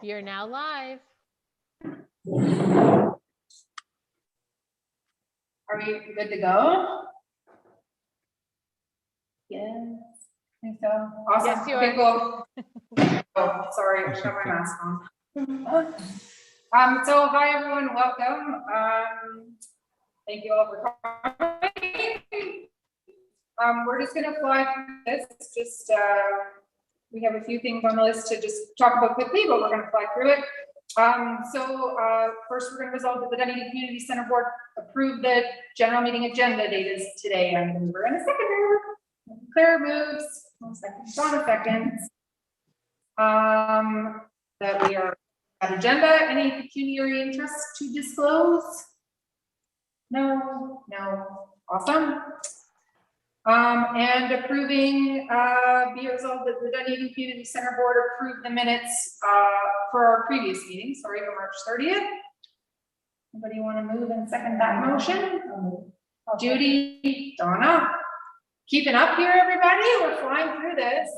You're now live. Are we good to go? Yes. I think so. Awesome. Yes, you Okay, are. cool. Oh, sorry, I got my mask on. So hi everyone, welcome. Thank you all for coming. We're just gonna fly through this. We have a few things on the list to just talk about quickly, but we're gonna fly through it. First we're gonna resolve that the Dunedin Community Center Board approved the general meeting agenda dated today. And we're in a second there. Claire moves. 1 second. John, a second. That we are at agenda. Any pecuniary interest to disclose? No. Awesome. And approving, be resolved that the Dunedin Community Center Board approved the minutes for our previous meeting, for March 30th. Anybody want to move and second that motion? Judy, Donna, keeping up here, everybody. We're flying through this.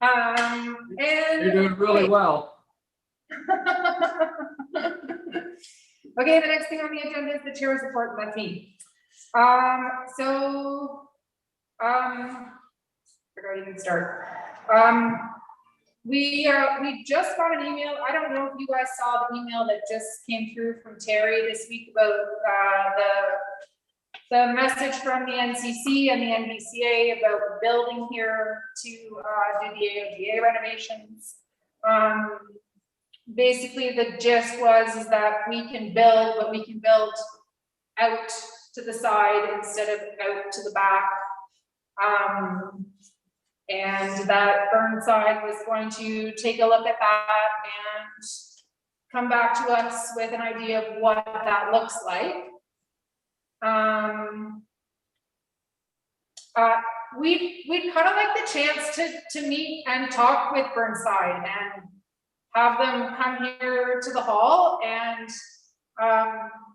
And you're doing really well. Okay, the next thing on the agenda is the chair's report. That's me. Where do I even start? We just got an email. I don't know if you guys saw the email that just came through from Terry this week about the message from the NCC and the NBCA about building here to do the AODA renovations. Basically, the gist is that we can build, but we can build out to the side instead of out to the back. And that Burnside was going to take a look at that and come back to us with an idea of what that looks like. We'd kind of like the chance to meet and talk with Burnside and have them come here to the hall and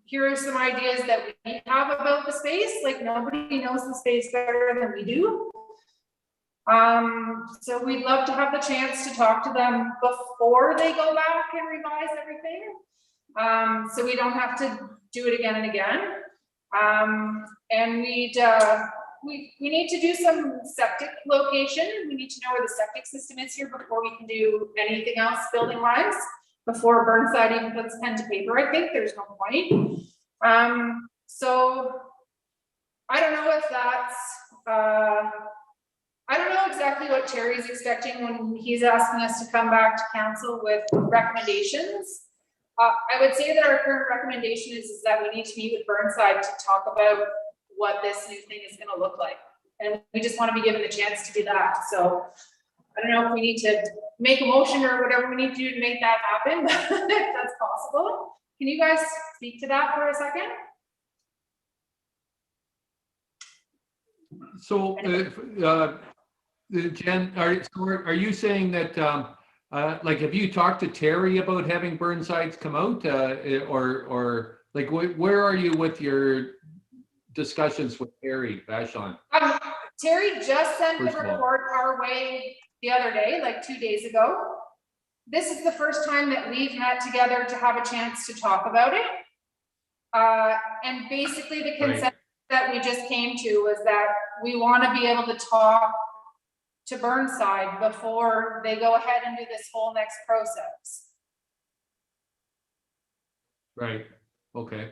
here are some ideas that we have about the space. Like, nobody knows the space better than we do. So we'd love to have the chance to talk to them before they go back and revise everything. So we don't have to do it again and again. And we need to do some septic location. We need to know where the septic system is here before we can do anything else building wise, before Burnside even puts pen to paper. I think there's no point. So I don't know if that's, I don't know exactly what Terry's expecting when he's asking us to come back to council with recommendations. I would say that our current recommendation is that we need to meet with Burnside to talk about what this new thing is going to look like. And we just want to be given the chance to do that. So I don't know if we need to make a motion or whatever we need to do to make that happen, if that's possible. Can you guys speak to that for a second? So, Jen, are you saying that, like, have you talked to Terry about having Burnsides come out, or like, where are you with your discussions with Terry Vachon? Terry just sent the report our way the other day, like 2 days ago. This is the first time that we've met together to have a chance to talk about it. And basically the consensus that we just came to was that we want to be able to talk to Burnside before they go ahead and do this whole next process. Right. Okay.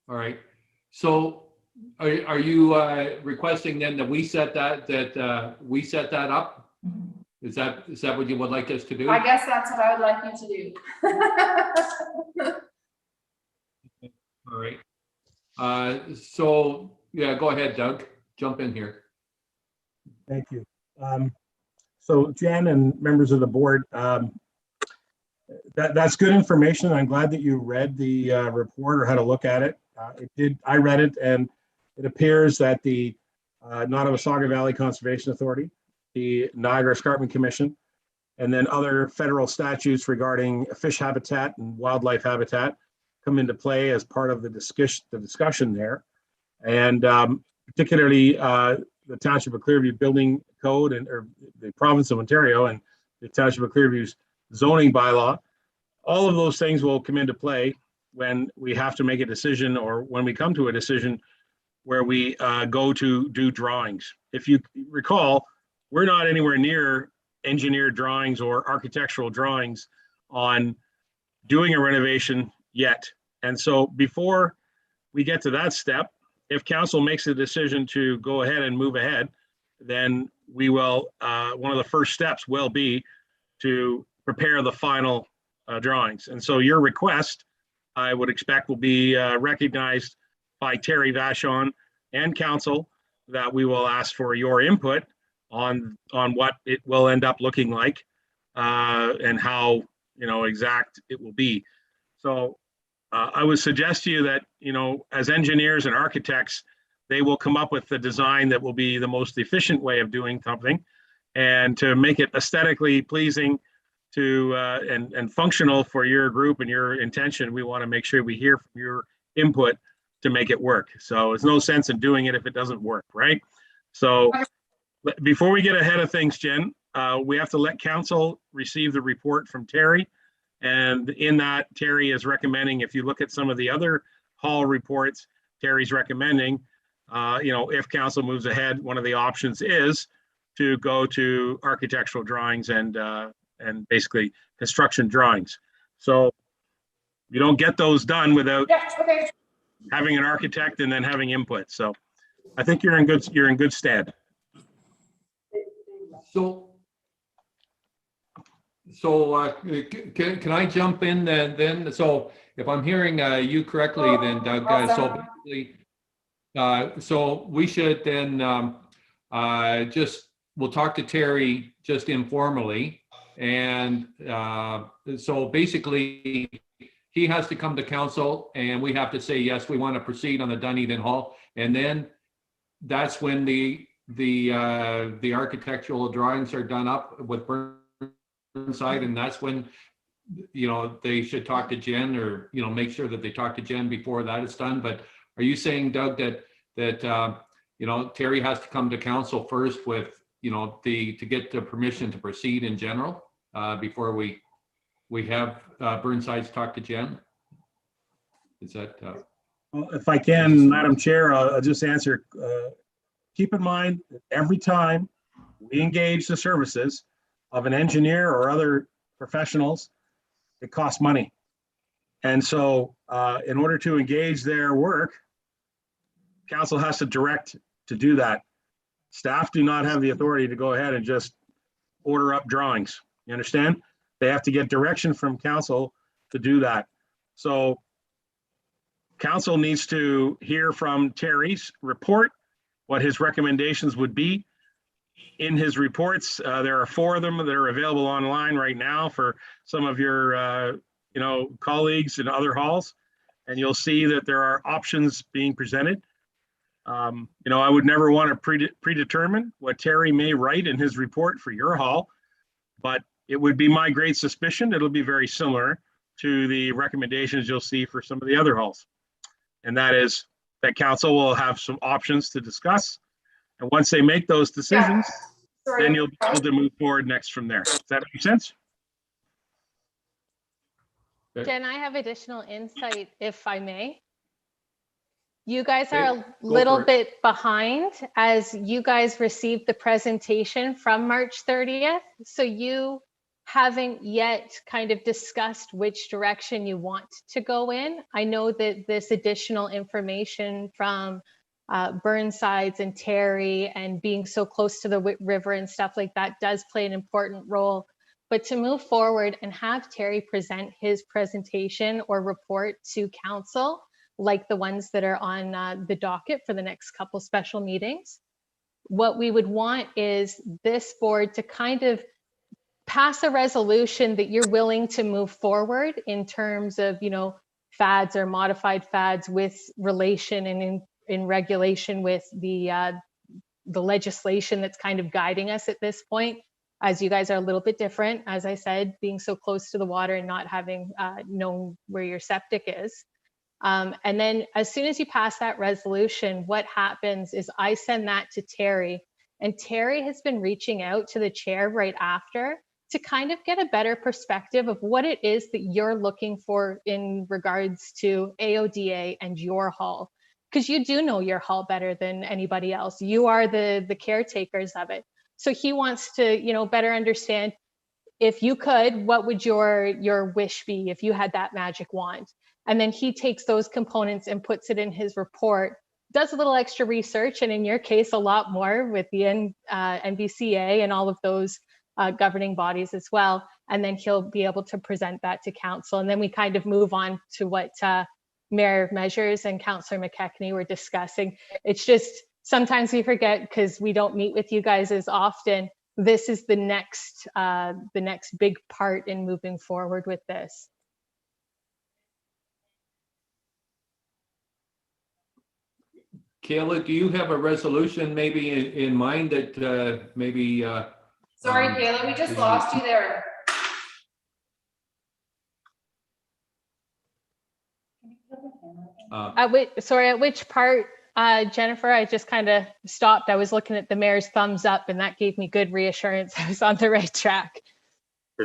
All right. So are you requesting then that we set that we set that up? Is that what you would like us to do? I guess that's what I would like you to do. All right. So yeah, go ahead, Doug. Jump in here. Thank you. So Jen and members of the board, that's good information. I'm glad that you read the report or had a look at it. I read it, and it appears that the Nottawasaga Valley Conservation Authority, the Niagara Escarpment Commission, and then other federal statutes regarding fish habitat and wildlife habitat come into play as part of the discussion there. And particularly the Township of Clearview Building Code or the province of Ontario and the Township of Clearview's zoning bylaw. All of those things will come into play when we have to make a decision, or when we come to a decision where we go to do drawings. If you recall, we're not anywhere near engineered drawings or architectural drawings on doing a renovation yet. And so before we get to that step, if council makes a decision to go ahead and move ahead, then we will, one of the first steps will be to prepare the final drawings. And so your request, I would expect, will be recognized by Terry Vachon and council, that we will ask for your input on what it will end up looking like, and how, exact it will be. So I would suggest to you that, as engineers and architects, they will come up with the design that will be the most efficient way of doing something, and to make it aesthetically pleasing to and functional for your group and your intention. We want to make sure we hear from your input to make it work. So there's no sense in doing it if it doesn't work, right? So before we get ahead of things, Jen, we have to let council receive the report from Terry. And in that, Terry is recommending, if you look at some of the other hall reports, Terry's recommending, if council moves ahead, one of the options is to go to architectural drawings and basically construction drawings. So you don't get those done without having an architect and then having input. So I think you're in good stead. So can I jump in then? So if I'm hearing you correctly, then Doug, so basically, so we should then we'll talk to Terry just informally, and so basically he has to come to council, and we have to say yes, we want to proceed on the Dunedin Hall, and then that's when the architectural drawings are done up with Burnside, and that's when they should talk to Jen, or make sure that they talk to Jen before that is done. But are you saying, Doug, that Terry has to come to council first with to get the permission to proceed in general before we have Burnside's talk to Jen? Is that well, if I can, Madam Chair, I'll just answer. Keep in mind that every time we engage the services of an engineer or other professionals, it costs money. And so in order to engage their work, council has to direct to do that. Staff do not have the authority to go ahead and just order up drawings. You understand? They have to get direction from council to do that. So council needs to hear from Terry's report, what his recommendations would be. In his reports, there are 4 of them that are available online right now for some of your colleagues in other halls, and you'll see that there are options being presented. I would never want to predetermine what Terry may write in his report for your hall, but it would be my great suspicion it'll be very similar to the recommendations you'll see for some of the other halls. And that is that council will have some options to discuss. And once they make those decisions, then you'll be able to move forward next from there. Does that make sense? Jen, I have additional insight, if I may. You guys are a little bit behind, as you guys received the presentation from March 30th. So you haven't yet kind of discussed which direction you want to go in. I know that this additional information from Burnsides and Terry and being so close to the river and stuff like that does play an important role. But to move forward and have Terry present his presentation or report to council, like the ones that are on the docket for the next couple special meetings, what we would want is this board to kind of pass a resolution that you're willing to move forward in terms of, fads or modified fads with relation and in regulation with the legislation that's kind of guiding us at this point, as you guys are a little bit different, as I said, being so close to the water and not having known where your septic is. And then as soon as you pass that resolution, what happens is I send that to Terry, and Terry has been reaching out to the chair right after to kind of get a better perspective of what it is that you're looking for in regards to AODA and your hall. Because you do know your hall better than anybody else. You are the caretakers of it. So he wants to, you know, better understand, if you could, what would your wish be if you had that magic wand? And then he takes those components and puts it in his report, does a little extra research, and in your case, a lot more with the NVCA and all of those governing bodies as well. And then he'll be able to present that to council. And then we kind of move on to what Mayor Measures and Councillor McKechnie were discussing. It's just sometimes we forget because we don't meet with you guys as often. This is the next big part in moving forward with this. Kayla, do you have a resolution maybe in mind that maybe? Sorry, Kayla, we just lost you there. At which part, Jennifer? I just kind of stopped. I was looking at the mayor's thumbs up, and that gave me good reassurance I was on the right track.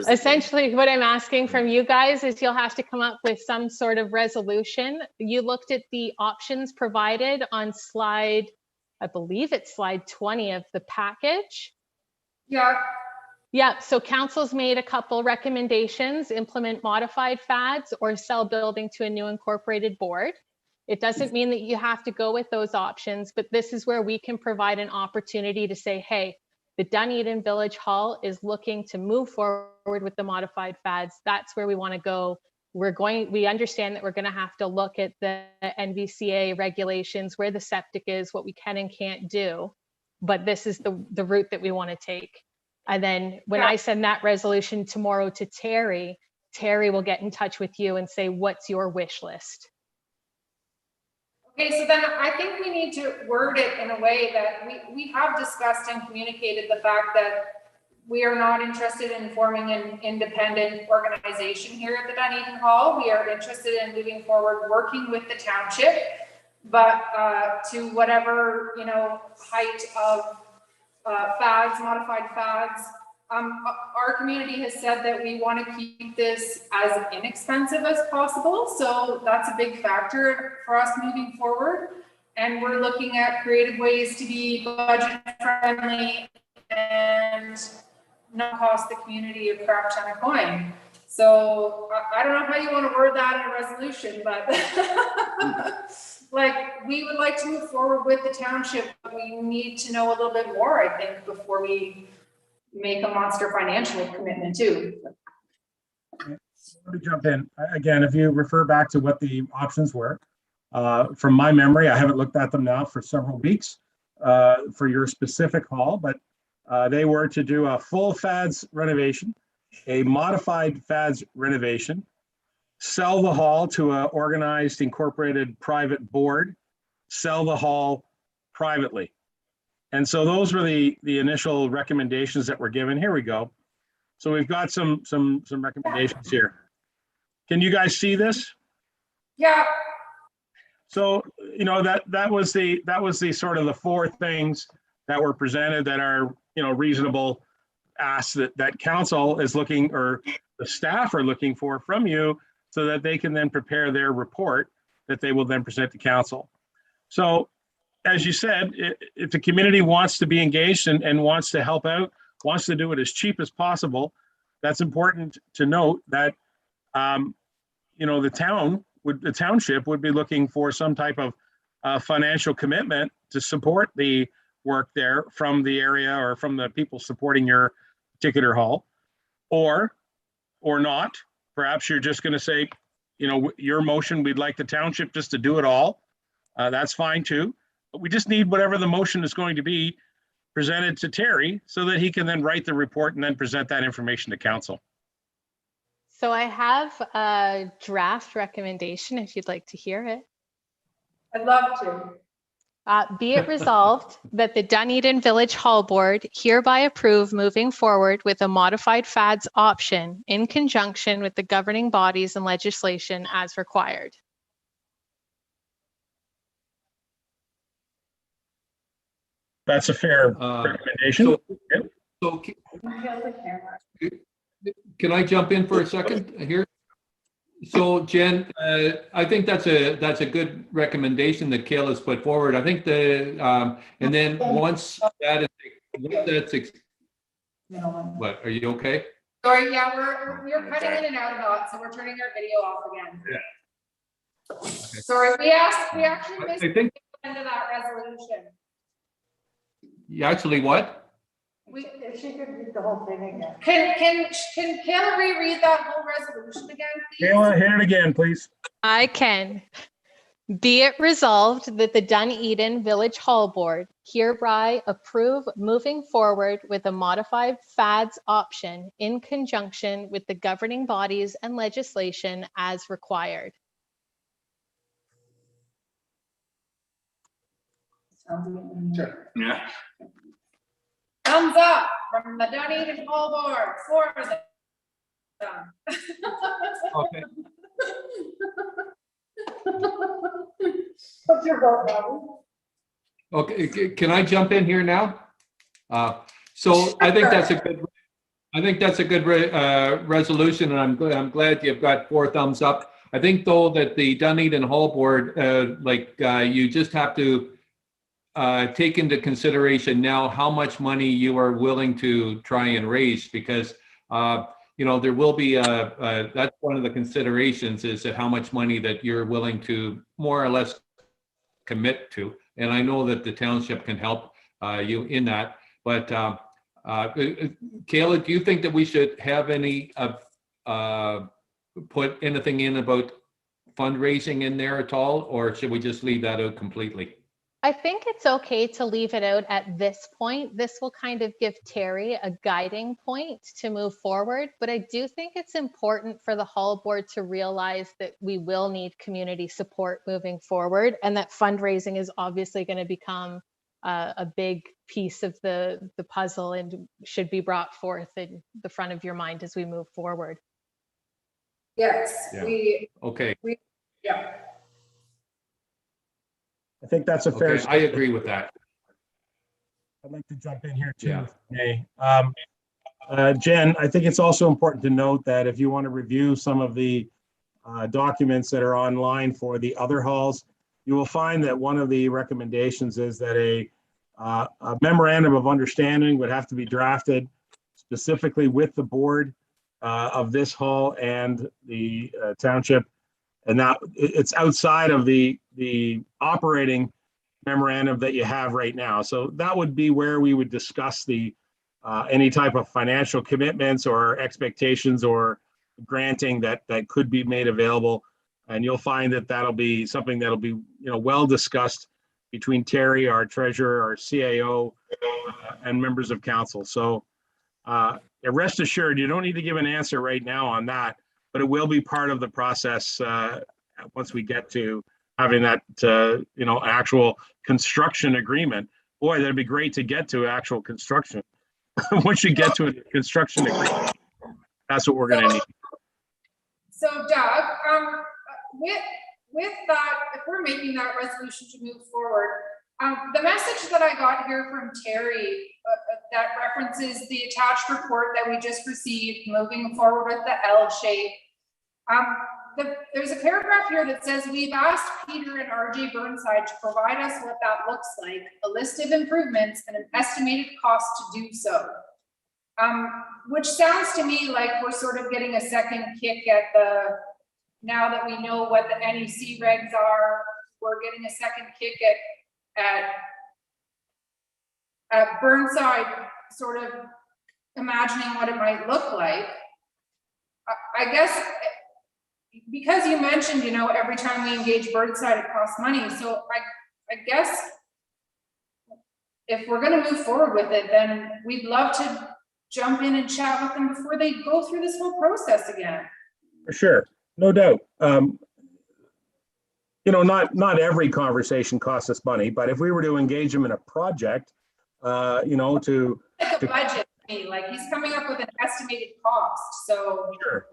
Essentially, what I'm asking from you guys is you'll have to come up with some sort of resolution. You looked at the options provided on slide, I believe it's slide 20 of the package. Yeah. Yeah, so council's made a couple recommendations: implement modified FADs or sell building to a new incorporated board. It doesn't mean that you have to go with those options, but this is where we can provide an opportunity to say, hey, the Dunedin Village Hall is looking to move forward with the modified FADs. That's where we want to go. We understand that we're going to have to look at the NVCA regulations, where the septic is, what we can and can't do, but this is the route that we want to take. And then when I send that resolution tomorrow to Terry, Terry will get in touch with you and say, what's your wish list? Okay, so then I think we need to word it in a way that we have discussed and communicated the fact that we are not interested in forming an independent organization here at the Dunedin Hall. We are interested in moving forward, working with the township, but to whatever, you know, height of FADs, modified FADs. Our community has said that we want to keep this as inexpensive as possible. So that's a big factor for us moving forward. And we're looking at creative ways to be budget friendly and not cost the community a crap ton of coin. So I don't know how you want to word that in a resolution, but like, we would like to move forward with the township, but we need to know a little bit more, I think, before we make a monster financial commitment too. Let me jump in. Again, if you refer back to what the options were, from my memory, I haven't looked at them now for several weeks for your specific hall, but they were to do a full FADS renovation, a modified FADS renovation, sell the hall to an organized incorporated private board, sell the hall privately. And so those were the initial recommendations that were given. Here we go. So we've got some recommendations here. Can you guys see this? Yeah. So, you know, that was the sort of the four things that were presented that are, you know, reasonable asks that council is looking, or the staff are looking for from you, so that they can then prepare their report that they will then present to council. So, as you said, if the community wants to be engaged and wants to help out, wants to do it as cheap as possible, that's important to note that, you know, the township would be looking for some type of financial commitment to support the work there from the area or from the people supporting your particular hall, or not. Perhaps you're just going to say, you know, your motion, we'd like the township just to do it all. That's fine too. But we just need whatever the motion is going to be presented to Terry so that he can then write the report and then present that information to council. So I have a draft recommendation if you'd like to hear it. I'd love to. Be it resolved that the Dunedin Village Hall Board hereby approve moving forward with a modified FADS option in conjunction with the governing bodies and legislation as required. That's a fair recommendation. So can I jump in for a second here? So Jen, I think that's a good recommendation that Kayla's put forward. I think and then once that's, what, are you okay? Sorry, yeah, we're cutting in and out a lot, so we're turning our video off again. Yeah. Okay. Sorry, we actually missed I think, the end of that resolution. you actually what? If she could read the whole thing again. Can Kayla reread that whole resolution again, please? Kayla, hit it again, please. I can. Be it resolved that the Dunedin Village Hall Board hereby approve moving forward with a modified FADS option in conjunction with the governing bodies and legislation as required. Sure. Yeah. Thumbs up from the Dunedin Hall Board for the. Okay. What's your vote, Bobby? Okay, can I jump in here now? So I think that's a good resolution, and I'm glad you've got 4 thumbs up. I think though that the Dunedin Hall Board, you just have to take into consideration now how much money you are willing to try and raise, because there will be that's one of the considerations, is that how much money that you're willing to more or less commit to. And I know that the township can help you in that. But Kayla, do you think that we should have any put anything in about fundraising in there at all, or should we just leave that out completely? I think it's okay to leave it out at this point. This will kind of give Terry a guiding point to move forward. But I do think it's important for the Hall Board to realize that we will need community support moving forward, and that fundraising is obviously going to become a big piece of the puzzle and should be brought forth in the front of your mind as we move forward. Yes, Yeah. Okay. Yeah. I think that's a fair. Okay, I agree with that. I'd like to jump in here too. Yeah. Okay. Jen, I think it's also important to note that if you want to review some of the documents that are online for the other halls, you will find that one of the recommendations is that a memorandum of understanding would have to be drafted specifically with the board of this hall and the township. And that it's outside of the operating memorandum that you have right now. So that would be where we would discuss the any type of financial commitments or expectations or granting that could be made available. And you'll find that that'll be something that'll be well discussed between Terry, our treasurer, our CAO, and members of council. So rest assured, you don't need to give an answer right now on that, but it will be part of the process once we get to having that, actual construction agreement. Boy, that'd be great to get to actual construction. Once you get to a construction agreement, that's what we're going to need. So Doug, with that, if we're making that resolution to move forward, the message that I got here from Terry that references the attached report that we just received, moving forward with the L shape. There's a paragraph here that says, we've asked Peter and RJ Burnside to provide us what that looks like, a list of improvements and an estimated cost to do so. Which sounds to me like we're sort of getting a second kick at now that we know what the NEC regs are, we're getting a second kick at Burnside sort of imagining what it might look like. I guess, because you mentioned, every time we engage Burnside, it costs money. So I guess if we're going to move forward with it, then we'd love to jump in and chat with them before they go through this whole process again. For sure, no doubt. Not every conversation costs us money, but if we were to engage them in a project, to like a budget, like he's coming up with an estimated cost. So sure.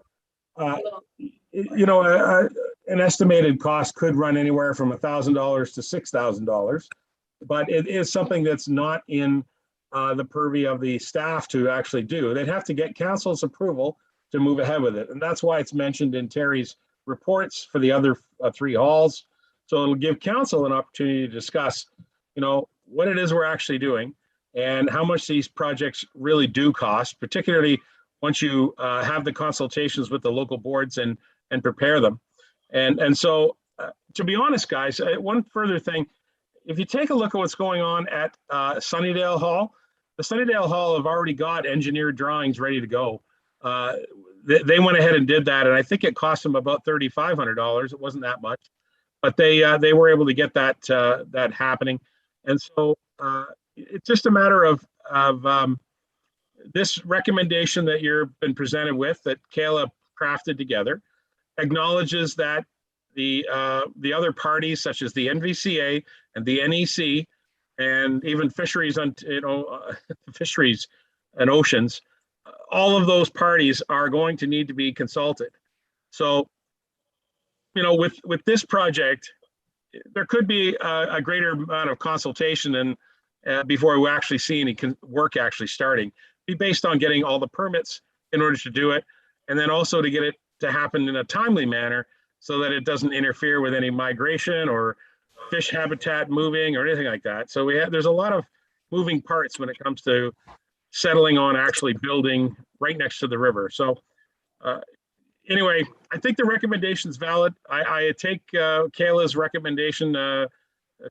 An estimated cost could run anywhere from $1,000 to $6,000, but it is something that's not in the purview of the staff to actually do. They'd have to get council's approval to move ahead with it. And that's why it's mentioned in Terry's reports for the other 3 halls. So it'll give council an opportunity to discuss, what it is we're actually doing and how much these projects really do cost, particularly once you have the consultations with the local boards and prepare them. And so, to be honest, guys, one further thing, if you take a look at what's going on at Sunnydale Hall, the Sunnydale Hall have already got engineered drawings ready to go. They went ahead and did that, and I think it cost them about $3,500. It wasn't that much, but they were able to get that happening. And so it's just a matter of this recommendation that you've been presented with, that Kayla crafted together, acknowledges that the other parties, such as the NVCA and the NEC, and even fisheries fisheries and oceans, all of those parties are going to need to be consulted. So, with this project, there could be a greater amount of consultation and before we actually see any work actually starting, be based on getting all the permits in order to do it, and then also to get it to happen in a timely manner so that it doesn't interfere with any migration or fish habitat moving or anything like that. So there's a lot of moving parts when it comes to settling on actually building right next to the river. So anyway, I think the recommendation is valid. I take Kayla's recommendation to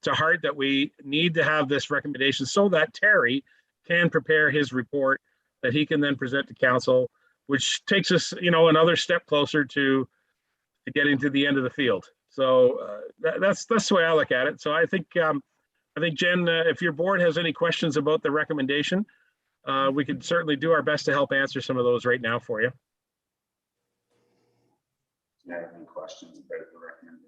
heart, that we need to have this recommendation so that Terry can prepare his report that he can then present to council, which takes us, another step closer to getting to the end of the field. So that's the way I look at it. So I think Jen, if your board has any questions about the recommendation, we could certainly do our best to help answer some of those right now for you. Do you have any questions about the recommendation?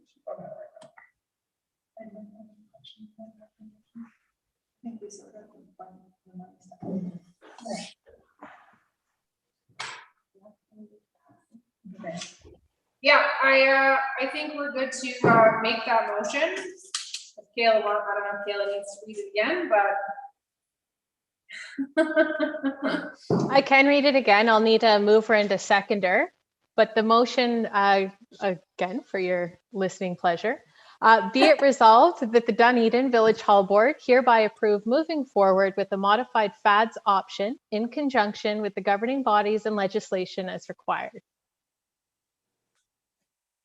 Yeah, I think we're good to make that motion. If Kayla I don't know if Kayla needs to read it again, but I can read it again. I'll need a mover and a seconder. But the motion, again, for your listening pleasure, be it resolved that the Dunedin Village Hall Board hereby approve moving forward with the modified FADS option in conjunction with the governing bodies and legislation as required.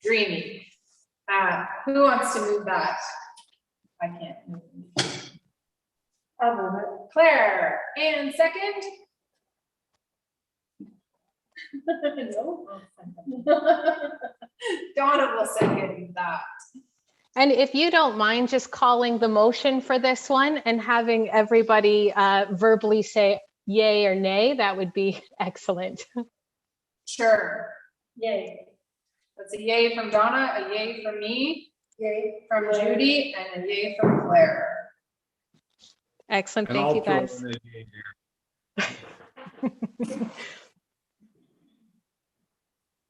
dreamy. Who wants to move that? I can't move it. I'll move it. Claire, and second? No. Donna will second that. And if you don't mind just calling the motion for this one and having everybody verbally say yay or nay, that would be excellent. Sure. Yay. That's a yay from Donna, a yay from me, Yay. from Judy, and a yay from Claire. Excellent. And Thank I'll you, throw guys. in a yay here.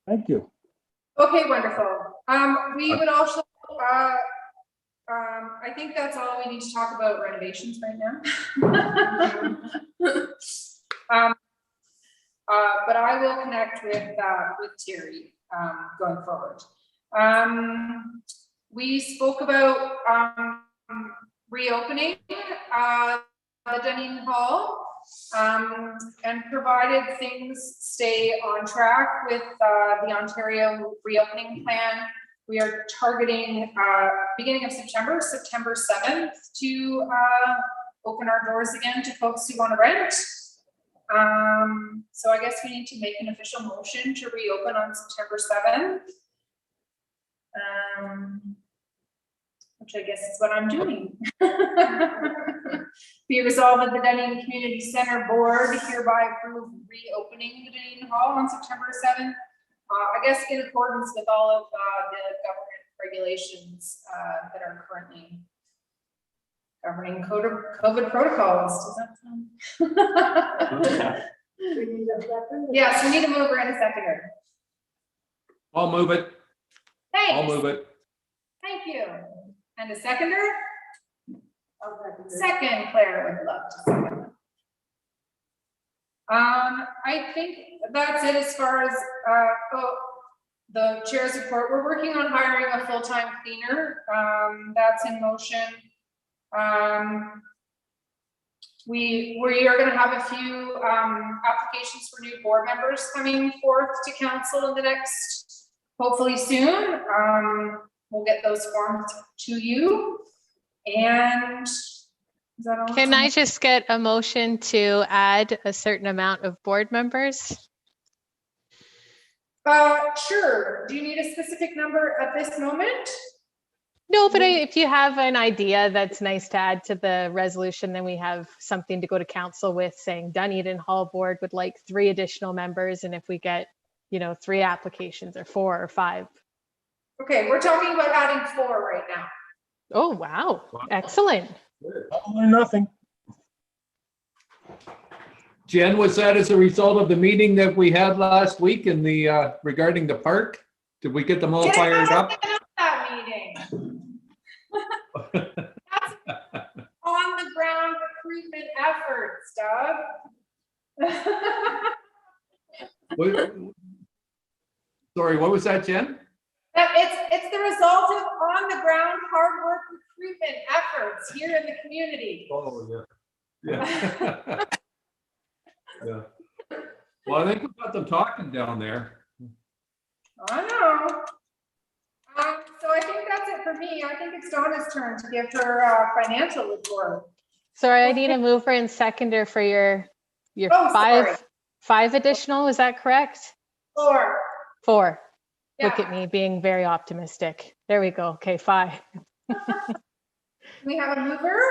Thank you. Okay, wonderful. We would also, I think that's all we need to talk about renovations right now. But I will connect with Terry going forward. We spoke about reopening the Dunedin Hall, and provided things stay on track with the Ontario reopening plan. We are targeting beginning of September 7th, to open our doors again to folks who want to rent. So I guess we need to make an official motion to reopen on September 7th. Which I guess is what I'm doing. Be resolved that the Dunedin Community Center Board hereby approve reopening the Dunedin Hall on September 7th. I guess in accordance with all of the government regulations that are currently governing COVID protocols. Does that sound? We need a second? Yes, we need a mover and a seconder. I'll move it. Thanks. I'll move it. Thank you. And a seconder? I'll second it. Second, Claire would love to second. I think that's it as far as, the chair's report. We're working on hiring a full-time cleaner. That's in motion. We are gonna have a few, applications for new board members coming forth to council in the next, hopefully soon. We'll get those forms to you. And is that all? Can I just get a motion to add a certain amount of board members? Sure. Do you need a specific number at this moment? No, but if you have an idea that's nice to add to the resolution, then we have something to go to council with, saying Dunedin Hall Board would like 3 additional members. And if we get, 3 applications or 4 or 5. Okay, we're talking about adding 4 right now. Oh, wow. Excellent. All or nothing. Jen, was that as a result of the meeting that we had last week in the, regarding the park? Did we get them all fired up? That meeting. That's on the ground recruitment efforts, Doug. Sorry, what was that, Jen? It's the result of on the ground hard work recruitment efforts here in the community. Oh, yeah. Yeah. Well, I think we got them talking down there. I know. So I think that's it for me. I think it's Donna's turn to give her financial report. Sorry, I need a mover and seconder for your Oh, sorry. five additional. Is that correct? 4. 4. Yeah. Look at me being very optimistic. There we go. Okay, 5. We have a mover.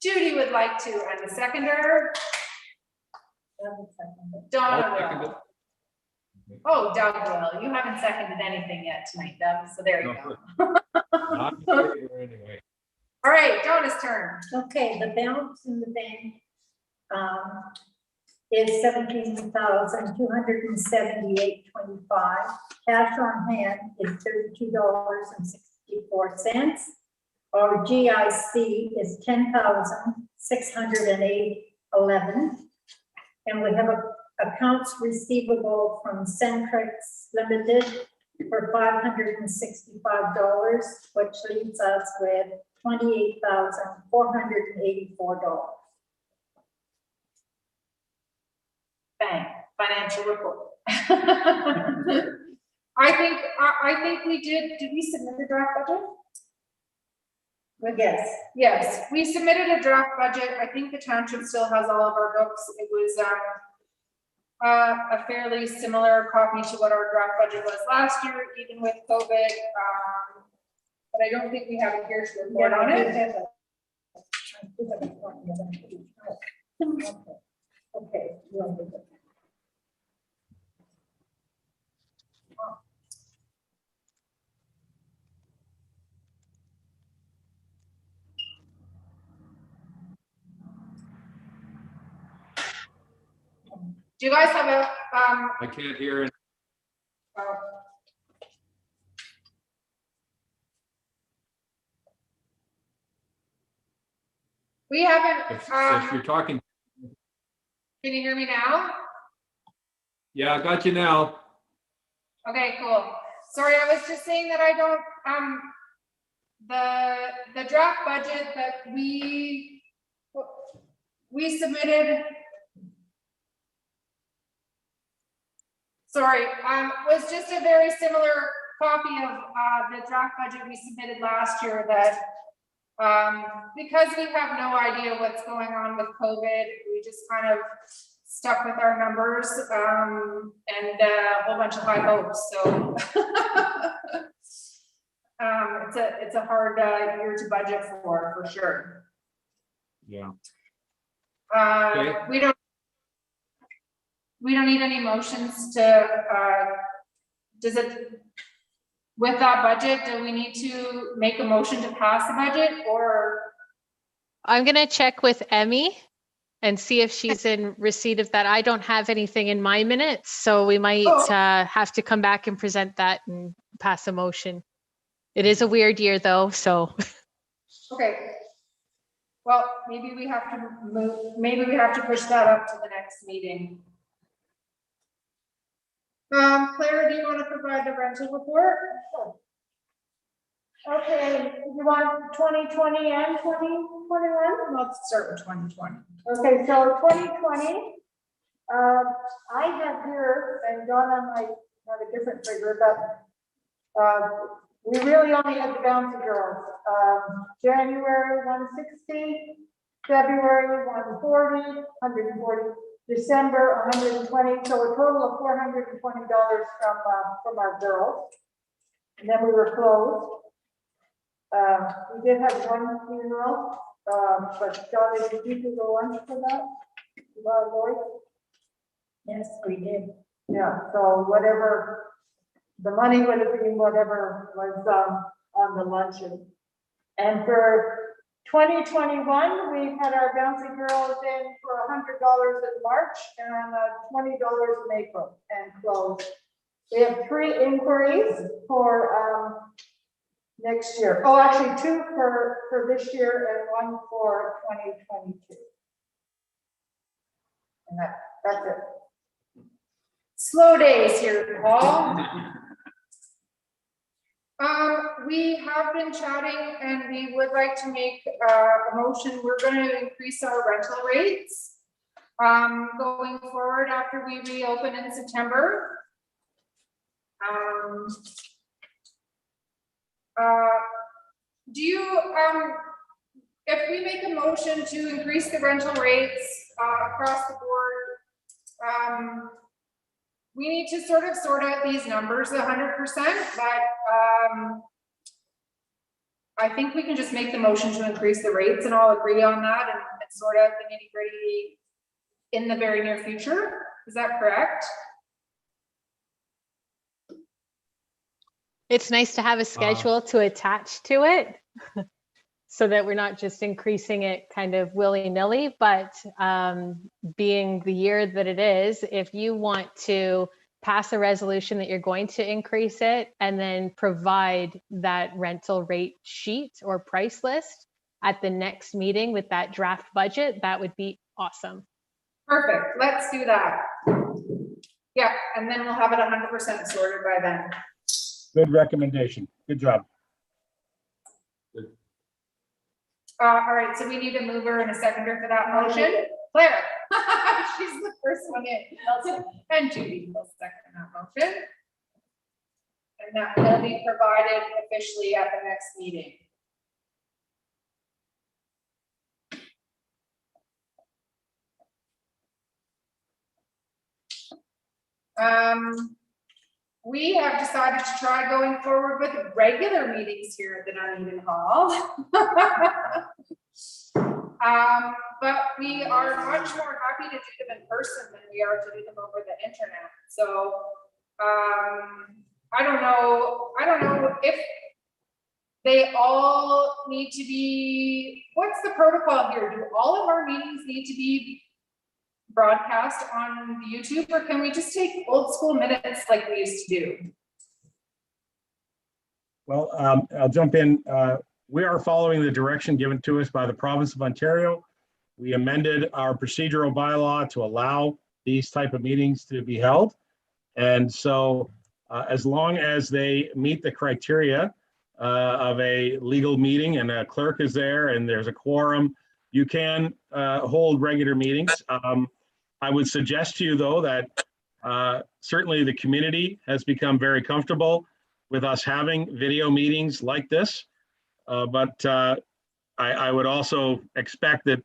Judy would like to, and the seconder. Donna will. Oh, Doug will. You haven't seconded anything yet tonight, Doug, so there you go. Not in favor anyway. All right, Donna's turn. Okay, the balance in the bank is $17,278.25. Cash on hand is $32.64. Our GIC is $10,608.11. And we have accounts receivable from Centrex Limited for $565, which leaves us with $28,484. Bang, financial report. I think we did we submit a draft budget? Yes. Yes, we submitted a draft budget. I think the township still has all of our books. It was a fairly similar copy to what our draft budget was last year, even with COVID. But I don't think we have it here to report on it. Okay. Do you guys have a, I can't hear it. we haven't, If you're talking. can you hear me now? Yeah, I got you now. Okay, cool. Sorry, I was just saying that I don't, the draft budget that we submitted, sorry, was just a very similar copy of the draft budget we submitted last year that because we have no idea what's going on with COVID, we just kind of stuck with our numbers and a whole bunch of high hopes. So it's a hard year to budget for sure. Yeah. Okay. We don't need any motions to, with that budget, do we need to make a motion to pass the budget or? I'm going to check with Emmy and see if she's in receipt of that. I don't have anything in my minutes, so we might have to come back and present that and pass a motion. It is a weird year though, so. Okay. Well, maybe we have to push that up to the next meeting. Claire, do you want to provide the rental report? Okay, you want 2020 and 2021? Let's start with 2020. Okay, so 2020, I have here, and Donna might have a different figure, but we really only had the bouncy girls. January 160, February 140, 140, December 120, so a total of $420 from our girls. And then we were closed. We did have one funeral, but Charlie, did you go on for that? Lloyd? Yes, we did. Yeah, so whatever, the money would have been whatever was on the luncheon. And for 2021, we had our bouncy girls in for $100 in March and $20 in April and closed. We have 3 inquiries for next year. Oh, actually 2 for this year and 1 for 2022. And that's it. Slow days here, Paul. We have been chatting and we would like to make a motion. We're going to increase our rental rates going forward after we reopen in September. Do you, if we make a motion to increase the rental rates across the board, we need to sort out these numbers 100%, but I think we can just make the motion to increase the rates and all agree on that and sort out the nitty-gritty in the very near future. Is that correct? It's nice to have a schedule to attach to it so that we're not just increasing it kind of willy-nilly, but being the year that it is, if you want to pass a resolution that you're going to increase it and then provide that rental rate sheet or price list at the next meeting with that draft budget, that would be awesome. Perfect. Let's do that. Yeah, and then we'll have it 100% sorted by then. Good recommendation. Good job. All right, so we need a mover and a seconder for that motion. Claire, she's the first one in. And Judy will second that motion. And that will be provided officially at the next meeting. We have decided to try going forward with regular meetings here at the Dunedin Hall. But we are much more happy to do them in person than we are to do them over the internet. So I don't know if they all need to be, what's the protocol here? Do all of our meetings need to be broadcast on YouTube, or can we just take old school minutes like we used to do? Well, I'll jump in. We are following the direction given to us by the province of Ontario. We amended our procedural bylaw to allow these type of meetings to be held. And so as long as they meet the criteria of a legal meeting and a clerk is there and there's a quorum, you can hold regular meetings. I would suggest to you, though, that certainly the community has become very comfortable with us having video meetings like this. But I would also expect that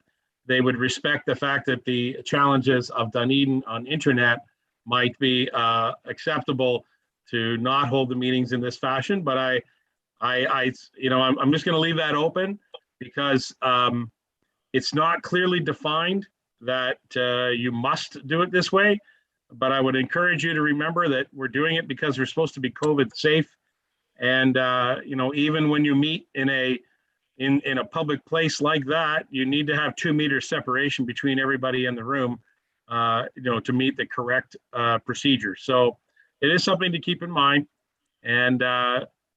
they would respect the fact that the challenges of Dunedin on internet might be acceptable to not hold the meetings in this fashion. But I'm just going to leave that open because it's not clearly defined that you must do it this way, but I would encourage you to remember that we're doing it because we're supposed to be COVID safe. And even when you meet in a public place like that, you need to have 2 meters separation between everybody in the room, to meet the correct procedure. So it is something to keep in mind. And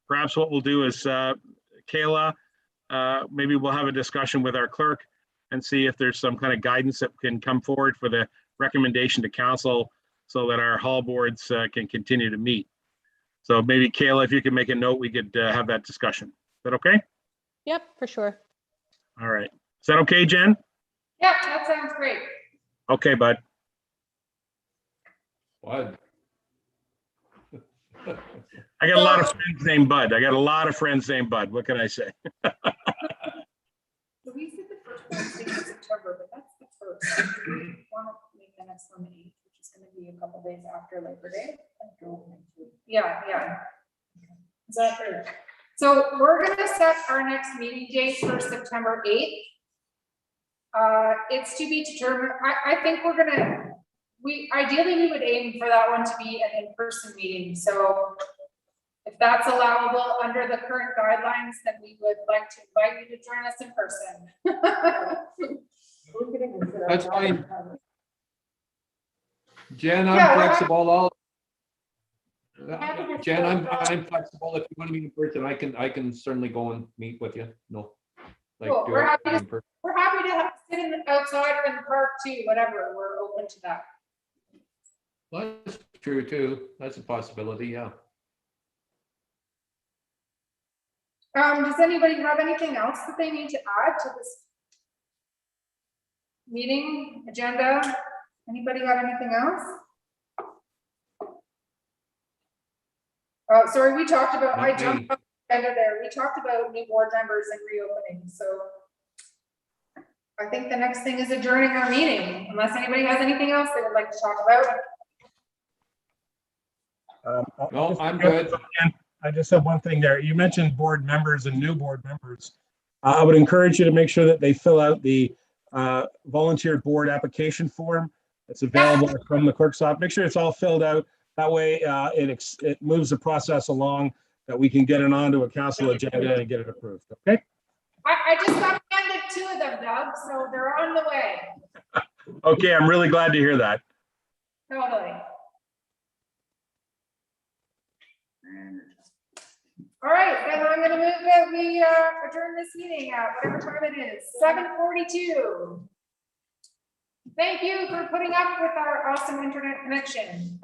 perhaps what we'll do is, Kayla, maybe we'll have a discussion with our clerk and see if there's some kind of guidance that can come forward for the recommendation to council so that our hall boards can continue to meet. So maybe Kayla, if you can make a note, we could have that discussion. Is that okay? Yep, for sure. All right. Is that okay, Jen? Yeah, that sounds great. Okay, bud. Bud. I got a lot of friends named Bud. I got a lot of friends named Bud. What can I say? So we said the first Wednesday in September, but that's the first. We want to make the next one the 8th, which is going to be a couple days after Labor Day. Yeah, yeah. Is that right? So we're going to set our next meeting date for September 8th. It's to be determined. I think we're going to, ideally we would aim for that one to be an in-person meeting. So if that's allowable under the current guidelines, then we would like to invite you to join us in person. That's fine. Jen, Yeah, I'm we're flexible. Happy to Jen, I'm serve. flexible. If you want to meet in person, I can certainly go and meet with you. No. Like, Cool. do We're it happy to- in person. We're happy to sit in outside or in the park too, whatever. We're open to that. Well, that's true too. That's a possibility, yeah. Does anybody have anything else that they need to add to this meeting agenda? Anybody have anything else? Oh, sorry, we talked about, I Not me. jumped up the agenda there. We talked about new board members and reopening, so I think the next thing is adjourning our meeting, unless anybody has anything else they would like to talk about. No, I'm good. I just have one thing there. You mentioned board members and new board members. I would encourage you to make sure that they fill out the volunteer board application form that's available from the clerk's office. Make sure it's all filled out. That way it moves the process along that we can get it onto a council agenda and get it approved. Okay? I just got handed 2 of them, Doug, so they're on the way. Okay, I'm really glad to hear that. Totally. All right, then I'm gonna move that we adjourn this meeting at whatever time it is, 7:42. Thank you for putting up with our awesome internet connection.